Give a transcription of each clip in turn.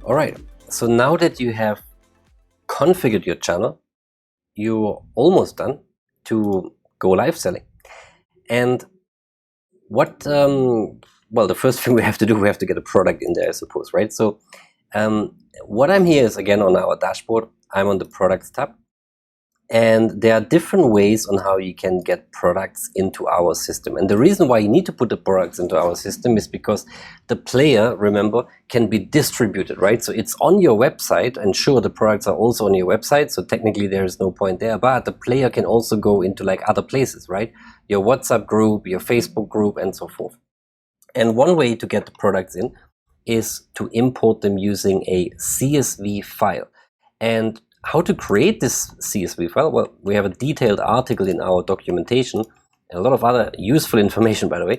All right, so now that you have configured your channel, you're almost done to go live selling. And what, well, the first thing we have to do, we have to get a product in there, I suppose, right? So what I'm here is again on our dashboard. I'm on the products tab. And there are different ways on how you can get products into our system. And the reason why you need to put the products into our system is because the player, remember, can be distributed, right? So it's on your website, and sure, the products are also on your website, so technically there is no point there, but the player can also go into like other places, right? Your WhatsApp group, your Facebook group, and so forth. And one way to get the products in is to import them using a CSV file. And how to create this CSV file? Well, we have a detailed article in our documentation, and a lot of other useful information, by the way.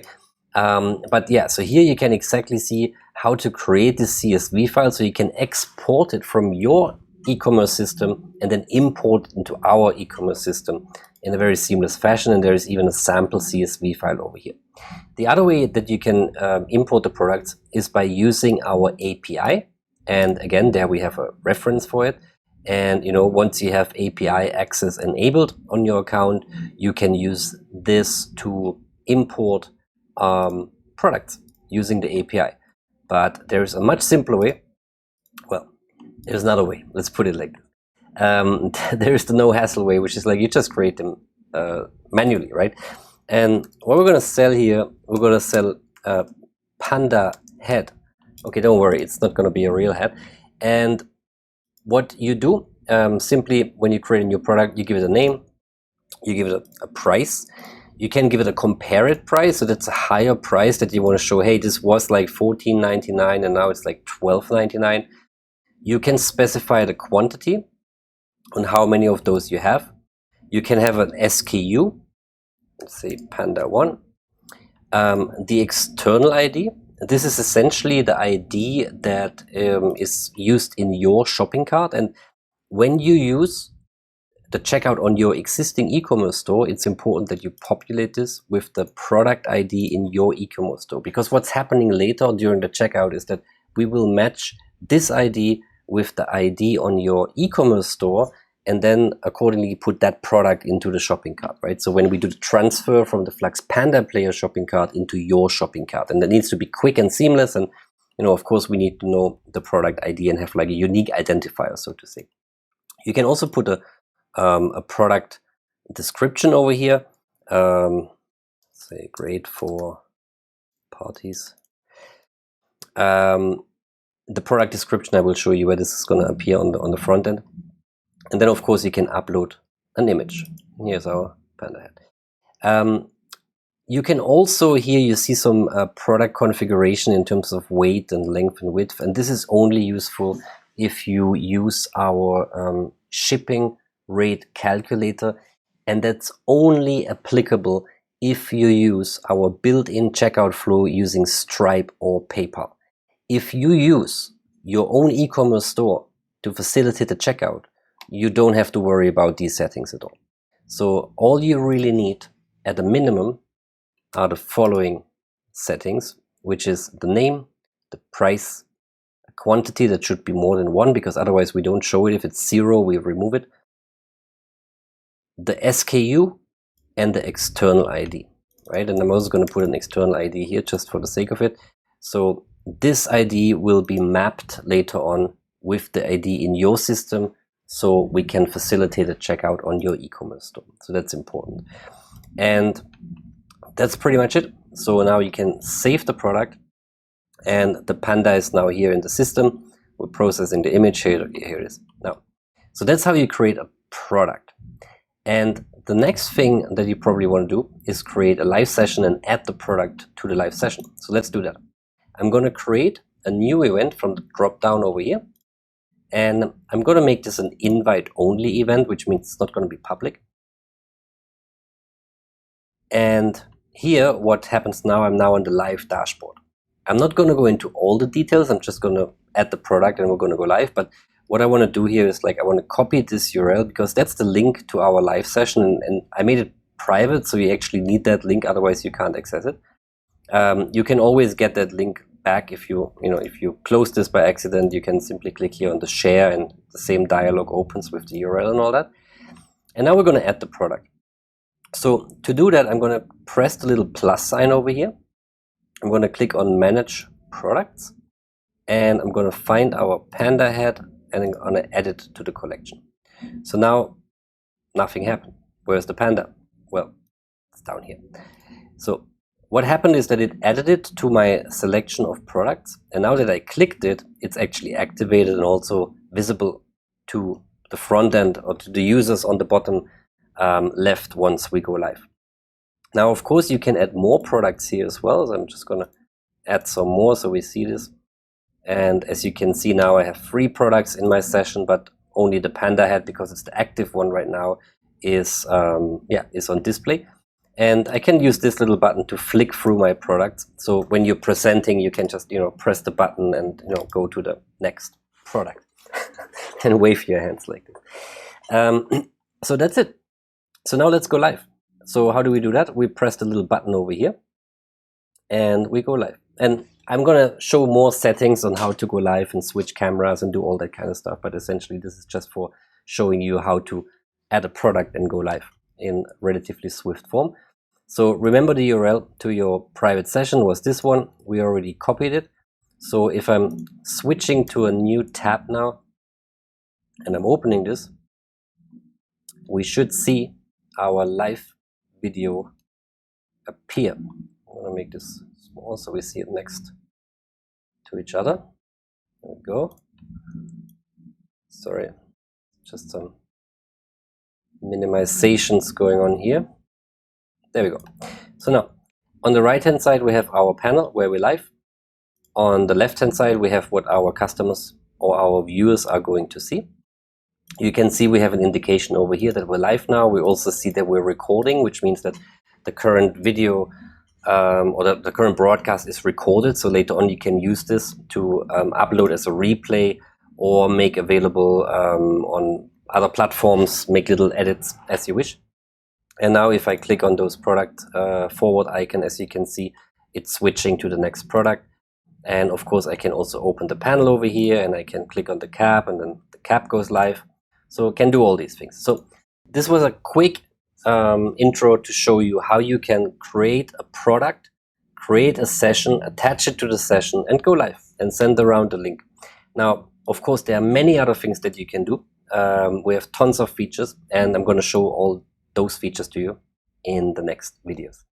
But yeah, so here you can exactly see how to create this CSV file, so you can export it from your e-commerce system and then import it into our e-commerce system in a very seamless fashion. And there is even a sample CSV file over here. The other way that you can import the products is by using our API. And again, there we have a reference for it. And once you have API access enabled on your account, you can use this to import products using the API. But there's a much simpler way. Well, there's another way. Let's put it like this. There's the no hassle way, which is like you just create them manually, right? And what we're going to sell here, we're going to sell a panda head. Okay, don't worry, it's not going to be a real head. And what you do, simply when you create a new product, you give it a name, you give it a price. You can give it a compare it price, so that's a higher price that you want to show, hey, this was like $14.99 and now it's like $12.99. You can specify the quantity on how many of those you have. You can have an SKU, let's say Panda 1. The external ID. This is essentially the ID that is used in your shopping cart. And when you use the checkout on your existing e-commerce store, it's important that you populate this with the product ID in your e-commerce store. Because what's happening later during the checkout is that we will match this ID with the ID on your e-commerce store, and then accordingly put that product into the shopping cart, right? So when we do the transfer from the Flux Panda player shopping cart into your shopping cart, and that needs to be quick and seamless, and of course we need to know the product ID and have like a unique identifier, so to say. You can also put a product description over here. Say great for parties. The product description, I will show you where this is going to appear on the front end. And then, of course, you can upload an image. Here's our panda head. You can also, here you see some product configuration in terms of weight and length and width. And this is only useful if you use our shipping rate calculator. And that's only applicable if you use our built-in checkout flow using Stripe or PayPal. If you use your own e-commerce store to facilitate the checkout, you don't have to worry about these settings at all. So all you really need at a minimum are the following settings, which is the name, the price, a quantity that should be more than 1, because otherwise we don't show it. If it's 0, we remove it. The SKU and the external ID, right? And I'm also going to put an external ID here just for the sake of it. So this ID will be mapped later on with the ID in your system, so we can facilitate a checkout on your e-commerce store. So that's important. And that's pretty much it. So now you can save the product, and the panda is now here in the system. We're processing the image here. Here it is now. So that's how you create a product. And the next thing that you probably want to do is create a live session and add the product to the live session. So let's do that. I'm going to create a new event from the drop down over here. And I'm going to make this an invite-only event, which means it's not going to be public. And here, what happens now, I'm now on the live dashboard. I'm not going to go into all the details. I'm just going to add the product and we're going to go live. But what I want to do here is I want to copy this URL because that's the link to our live session. And I made it private, so you actually need that link. Otherwise, you can't access it. You can always get that link back. If you close this by accident, you can simply click here on the share and the same dialog opens with the URL and all that. And now we're going to add the product. So to do that, I'm going to press the little plus sign over here. I'm going to click on manage products, and I'm going to find our panda head and I'm going to add it to the collection. So now nothing happened. Where's the panda? Well, it's down here. So what happened is that it added it to my selection of products, and now that I clicked it, it's actually activated and also visible to the front end or to the users on the bottom left once we go live. Now, of course, you can add more products here as well. So I'm just going to add some more so we see this. And as you can see now, I have 3 products in my session, but only the panda head, because it's the active one right now, is on display. And I can use this little button to flick through my products. So when you're presenting, you can just press the button and go to the next product and wave your hands like this. So that's it. So now let's go live. So how do we do that? We press the little button over here and we go live. And I'm going to show more settings on how to go live and switch cameras and do all that kind of stuff. But essentially, this is just for showing you how to add a product and go live in relatively swift form. So remember, the URL to your private session was this one. We already copied it. So if I'm switching to a new tab now and I'm opening this, we should see our live video appear. I'm going to make this small so we see it next to each other. There we go. Sorry, just some minimizations going on here. There we go. So now on the right hand side we have our panel where we're live. On the left hand side we have what our customers or our viewers are going to see. You can see we have an indication over here that we're live now. We also see that we're recording, which means that the current video or the current broadcast is recorded. So later on you can use this to upload as a replay or make available on other platforms, make little edits as you wish. And now if I click on those product forward icon, as you can see, it's switching to the next product. And of course I can also open the panel over here and I can click on the cap and then the cap goes live. So can do all these things. So this was a quick intro to show you how you can create a product, create a session, attach it to the session and go live and send around the link. Now, of course, there are many other things that you can do. We have tons of features and I'm going to show all those features to you in the next videos.